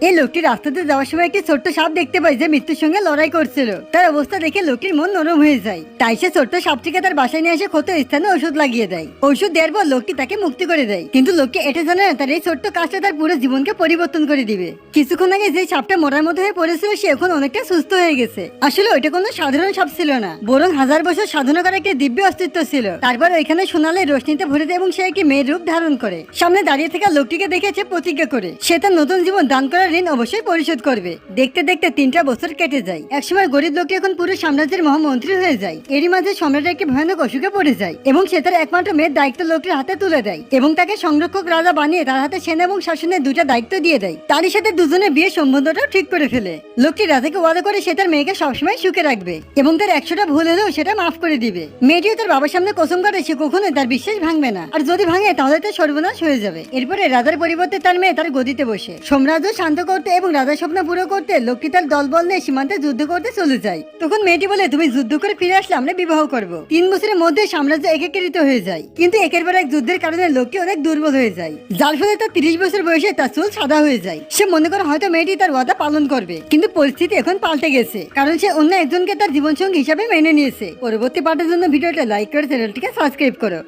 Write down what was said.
এই লোকটি রাস্তাতে যাওয়ার সময় একটি ছোট্ট সাপ দেখতে পায় যে মৃত্যুর সঙ্গে লড়াই করছিল। তার অবস্থা দেখে লোকটির মন নরম হয়ে যায়। তাই সে ছোট্ট সাপটিকে তার বাসায় নিয়ে এসে ক্ষত স্থানে ওষুধ লাগিয়ে দেয়। ওষুধ দেওয়ার পর লোকটি তাকে মুক্তি করে দেয়। কিন্তু লোকটি এটা জানে না তার এই ছোট্ট কাজটা তার পুরো জীবনকে পরিবর্তন করে দিবে। কিছুক্ষণ আগে যে সাপটা মরার মতো হয়ে পড়েছিল সে এখন অনেকটা সুস্থ হয়ে গেছে। আসলে ওইটা কোনো সাধারণ সাপ ছিল না, বরং হাজার বছর সাধনা করা একটি দিব্য অস্তিত্ব ছিল। তারপর ওইখানে সোনালে রোশনিতে ভরে দেয় এবং সে একটি মেয়ের রূপ ধারণ করে। সামনে দাঁড়িয়ে থাকা লোকটিকে দেখেছে প্রতিজ্ঞা করে সে তার নতুন জীবন দান করার ঋণ অবশ্যই পরিশোধ করবে। দেখতে দেখতে 3টা বছর কেটে যায়। একসময় গরিব লোকটি এখন পুরো সাম্রাজ্যের মহামন্ত্রী হয়ে যায়। এরই মাঝে সম্রাট একটি ভয়ানক অসুখে পড়ে যায় এবং সে তার একমাত্র মেয়ের দায়িত্ব লোকটির হাতে তুলে দেয় এবং তাকে সংরক্ষক রাজা বানিয়ে তার হাতে সেনা এবং শাসনের 2টা দায়িত্ব দিয়ে দেয়। তারই সাথে দুজনের বিয়ের সম্বন্ধটাও ঠিক করে ফেলে। লোকটি রাজাকে ওয়াদা করে সে তার মেয়েকে সবসময় সুখে রাখবে এবং তার 100টা ভুল হলেও সেটা মাফ করে দিবে। মেয়েটিও তার বাবার সামনে কসম করে সে কখনোই তার বিশ্বাস ভাঙবে না, আর যদি ভাঙে তাহলে তার সর্বনাশ হয়ে যাবে। এরপরে রাজার পরিবর্তে তার মেয়ে তার গদিতে বসে। সাম্রাজ্য শান্ত করতে এবং রাজার স্বপ্ন পুরো করতে লোকটি তার দলবল নিয়ে সীমান্তে যুদ্ধ করতে চলে যায়। তখন মেয়েটি বলে, তুমি যুদ্ধ করে ফিরে আসলে আমরা বিবাহ করব। 3 বছরের মধ্যে সাম্রাজ্য একেকৃত হয়ে যায়। কিন্তু একের পর এক যুদ্ধের কারণে লোকটি অনেক দুর্বল হয়ে যায়, যার ফলে তার 30 বছর বয়সে তার চুল সাদা হয়ে যায়। সে মনে করে হয়তো মেয়েটি তার ওয়াদা পালন করবে, কিন্তু পরিস্থিতি এখন পাল্টে গেছে, কারণ সে অন্য একজনকে তার জীবনসঙ্গী হিসাবে মেনে নিয়েছে। পরবর্তী পার্টের জন্য ভিডিওটা লাইক করে চ্যানেলটিকে সাবস্ক্রাইব করো।